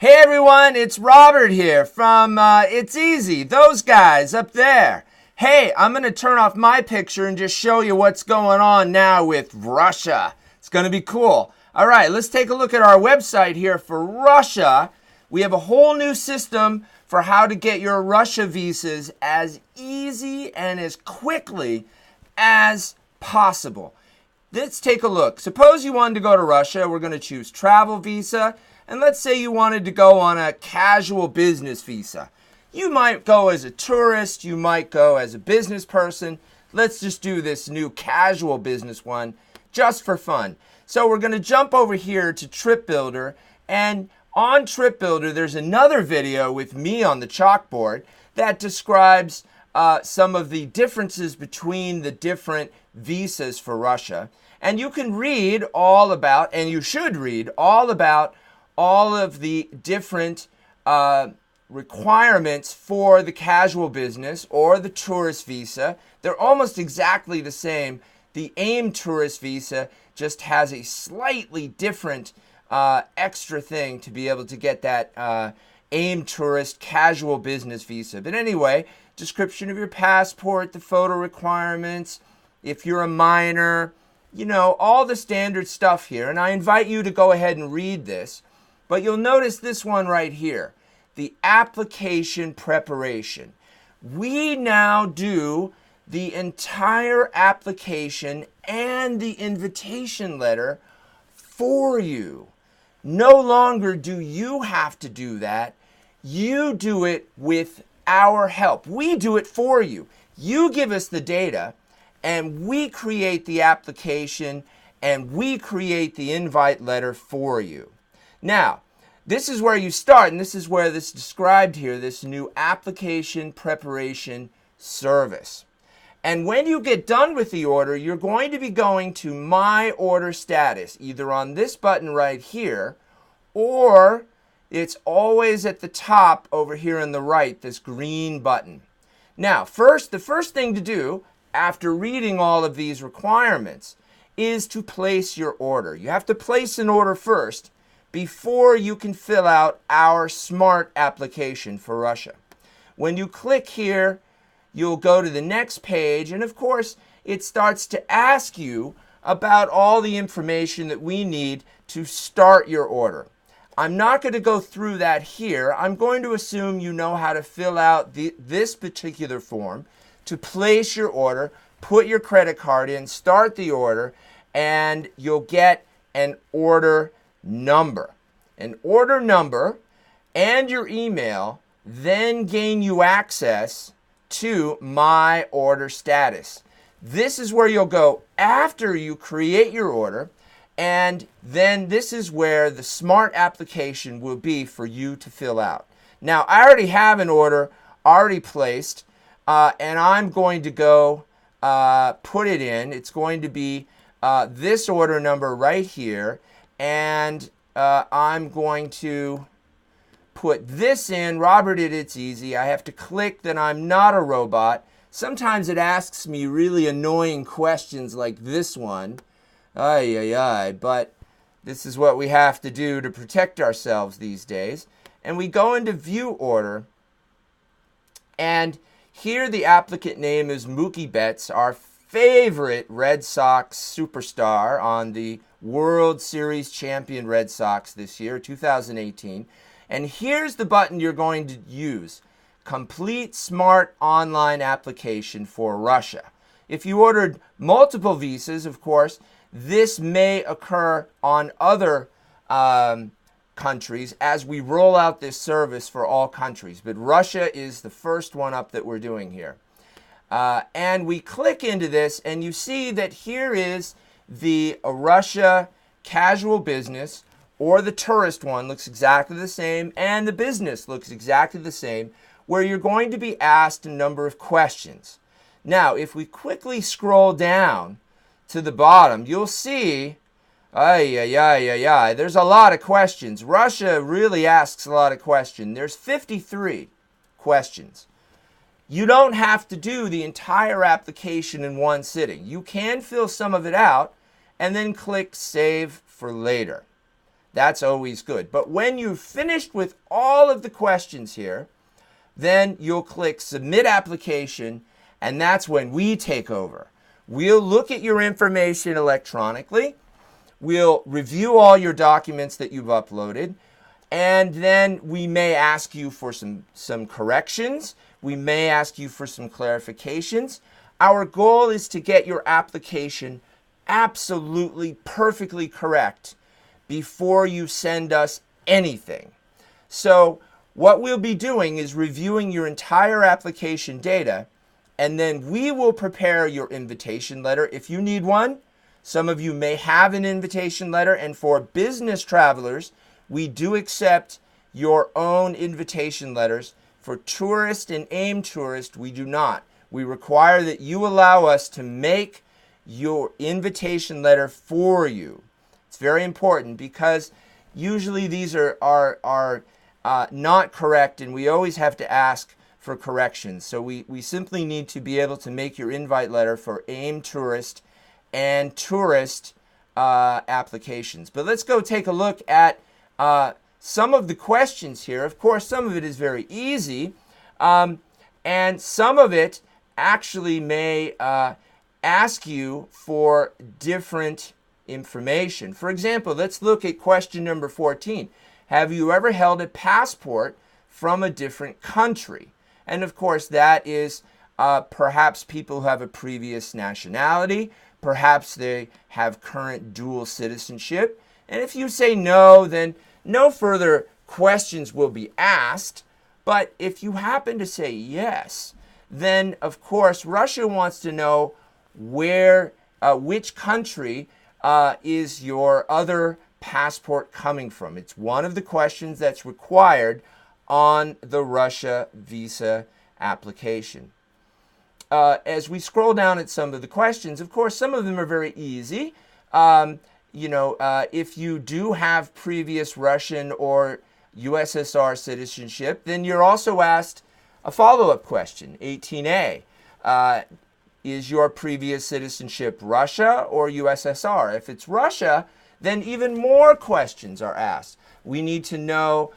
Hey everyone, it's Robert here from ItsEasy, those guys up there. Hey, I'm going to turn off my picture and just show you what's going on now with Russia. It's going to be cool. All right, let's take a look at our website here for Russia. We have a whole new system for how to get your Russia visas as easy and as quickly as possible. Let's take a look. Suppose you wanted to go to Russia. We're going to choose travel visa. And let's say you wanted to go on a casual business visa. You might go as a tourist. You might go as a business person. Let's just do this new casual business one just for fun. So we're going to jump over here to Trip Builder. And on Trip Builder, there's another video with me on the chalkboard that describes some of the differences between the different visas for Russia. And you can read all about, and you should read all about, all of the different requirements for the casual business or the tourist visa. They're almost exactly the same. The AIM tourist visa just has a slightly different extra thing to be able to get that AIM tourist casual business visa. But anyway, description of your passport, the photo requirements, if you're a minor, you know, all the standard stuff here. And I invite you to go ahead and read this. But you'll notice this one right here, the application preparation. We now do the entire application and the invitation letter for you. No longer do you have to do that. You do it with our help. We do it for you. You give us the data, and we create the application, and we create the invite letter for you. Now, this is where you start, and this is where this is described here, this new application preparation service. And when you get done with the order, you're going to be going to My Order Status, either on this button right here, or it's always at the top over here on the right, this green button. Now, the first thing to do, after reading all of these requirements, is to place your order. You have to place an order first before you can fill out our smart application for Russia. When you click here, you'll go to the next page, and of course, it starts to ask you about all the information that we need to start your order. I'm not going to go through that here. I'm going to assume you know how to fill out this particular form to place your order, put your credit card in, start the order, and you'll get an order number. An order number and your email then gain you access to My Order Status. This is where you'll go after you create your order, and then this is where the smart application will be for you to fill out. Now, I already have an order already placed, and I'm going to go put it in. It's going to be this order number right here, and I'm going to put this in. Robert at ItsEasy. I have to click that I'm not a robot. Sometimes it asks me really annoying questions like this one. But this is what we have to do to protect ourselves these days. And we go into View Order, and here the applicant name is Mookie Betts, our favorite Red Sox superstar on the World Series champion Red Sox this year, 2018. And here's the button you're going to use. Complete Smart Online Application for Russia. If you ordered multiple visas, of course, this may occur on other countries as we roll out this service for all countries. But Russia is the first one up that we're doing here. And we click into this, and you see that here is the Russia casual business, or the tourist one looks exactly the same, and the business looks exactly the same, where you're going to be asked a number of questions. Now, if we quickly scroll down to the bottom, you'll see, there's a lot of questions. Russia really asks a lot of questions. There's 53 questions. You don't have to do the entire application in one sitting. You can fill some of it out and then click Save for Later. That's always good. But when you've finished with all of the questions here, then you'll click Submit Application, and that's when we take over. We'll look at your information electronically. We'll review all your documents that you've uploaded, and then we may ask you for some corrections. We may ask you for some clarifications. Our goal is to get your application absolutely perfectly correct before you send us anything. So what we'll be doing is reviewing your entire application data, and then we will prepare your invitation letter if you need one. Some of you may have an invitation letter, and for business travelers, we do accept your own invitation letters. For tourist and AIM tourist, we do not. We require that you allow us to make your invitation letter for you. It's very important because usually these are not correct, and we always have to ask for corrections. So we simply need to be able to make your invite letter for AIM tourist and tourist applications. But let's go take a look at some of the questions here. Of course, some of it is very easy, and some of it actually may ask you for different information. For example, let's look at question number 14. Have you ever held a passport from a different country? And of course, that is perhaps people who have a previous nationality. Perhaps they have current dual citizenship. And if you say no, then no further questions will be asked. But if you happen to say yes, then of course Russia wants to know which country is your other passport coming from. It's one of the questions that's required on the Russia visa application. As we scroll down at some of the questions, of course, some of them are very easy. If you do have previous Russian or USSR citizenship, then you're also asked a follow-up question, 18A. Is your previous citizenship Russia or USSR? If it's Russia, then even more questions are asked. We need to know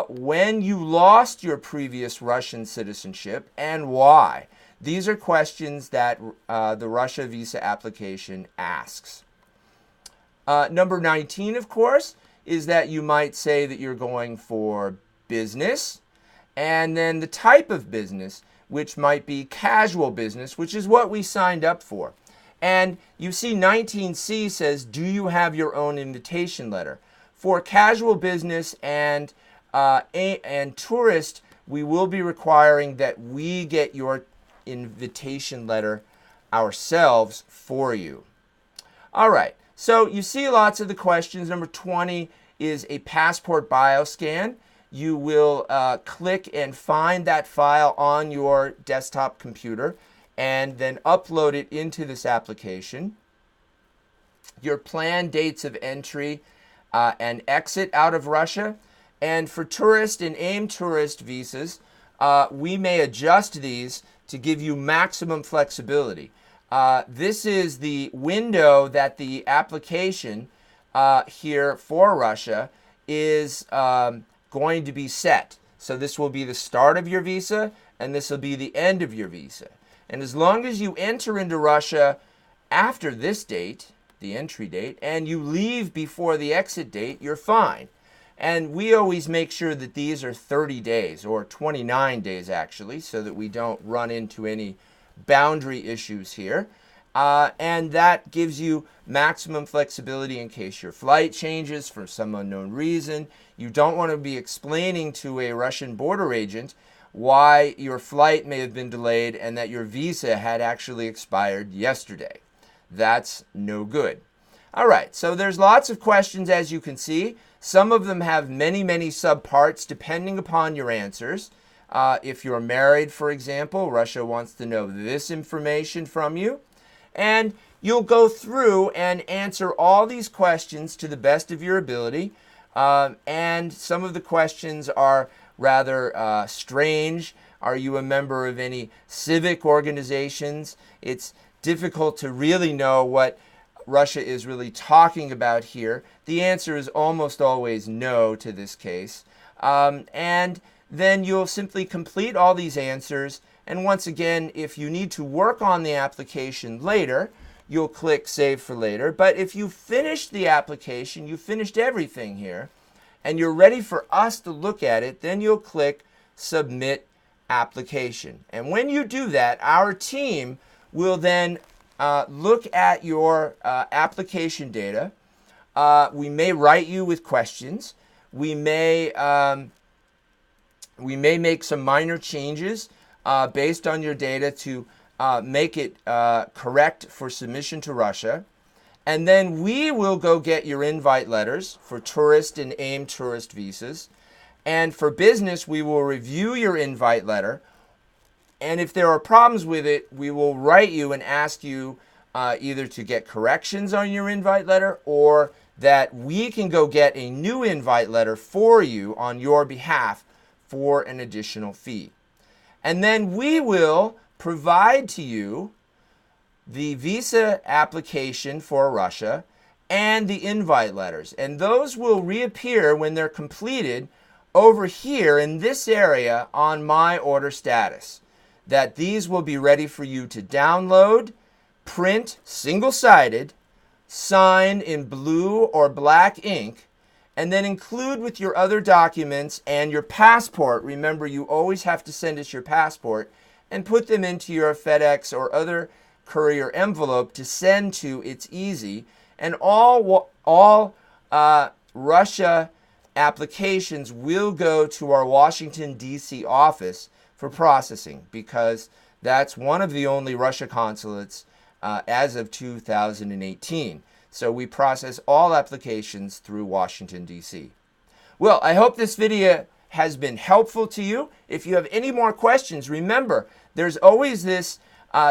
when you lost your previous Russian citizenship and why. These are questions that the Russia visa application asks. Number 19, of course, is that you might say that you're going for business, and then the type of business, which might be casual business, which is what we signed up for. And you see 19C says, do you have your own invitation letter? For casual business and tourist, we will be requiring that we get your invitation letter ourselves for you. All right, so you see lots of the questions. Number 20 is a Passport Bioscan. You will click and find that file on your desktop computer and then upload it into this application. Your planned dates of entry and exit out of Russia. And for tourist and AIM tourist visas, we may adjust these to give you maximum flexibility. This is the window that the application here for Russia is going to be set. So this will be the start of your visa, and this will be the end of your visa. And as long as you enter into Russia after this date, the entry date, and you leave before the exit date, you're fine. And we always make sure that these are 30 days, or 29 days actually, so that we don't run into any boundary issues here. And that gives you maximum flexibility in case your flight changes for some unknown reason. You don't want to be explaining to a Russian border agent why your flight may have been delayed and that your visa had actually expired yesterday. That's no good. All right, so there's lots of questions, as you can see. Some of them have many, many subparts depending upon your answers. If you're married, for example, Russia wants to know this information from you. And you'll go through and answer all these questions to the best of your ability. And some of the questions are rather strange. Are you a member of any civic organizations? It's difficult to really know what Russia is really talking about here. The answer is almost always no to this case. And then you'll simply complete all these answers. And once again, if you need to work on the application later, you'll click Save for Later. But if you finished the application, you finished everything here, and you're ready for us to look at it, then you'll click Submit Application. And when you do that, our team will then look at your application data. We may write you with questions. We may make some minor changes based on your data to make it correct for submission to Russia. And then we will go get your invite letters for tourist and AIM tourist visas. And for business, we will review your invite letter. And if there are problems with it, we will write you and ask you either to get corrections on your invite letter, or that we can go get a new invite letter for you on your behalf for an additional fee. And then we will provide to you the visa application for Russia and the invite letters. And those will reappear when they're completed over here in this area on My Order Status. That these will be ready for you to download, print single-sided, sign in blue or black ink, and then include with your other documents and your passport. Remember, you always have to send us your passport, and put them into your FedEx or other courier envelope to send to ItsEasy. And all Russia applications will go to our Washington, D.C. office for processing, because that's one of the only Russia consulates as of 2018. So we process all applications through Washington, D.C. Well, I hope this video has been helpful to you. If you have any more questions, remember, there's always this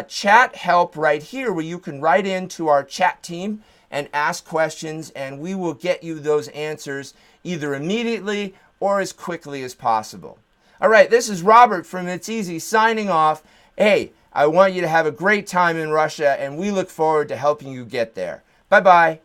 chat help right here where you can write into our chat team and ask questions, and we will get you those answers either immediately or as quickly as possible. All right, this is Robert from ItsEasy signing off. Hey, I want you to have a great time in Russia, and we look forward to helping you get there. Bye-bye.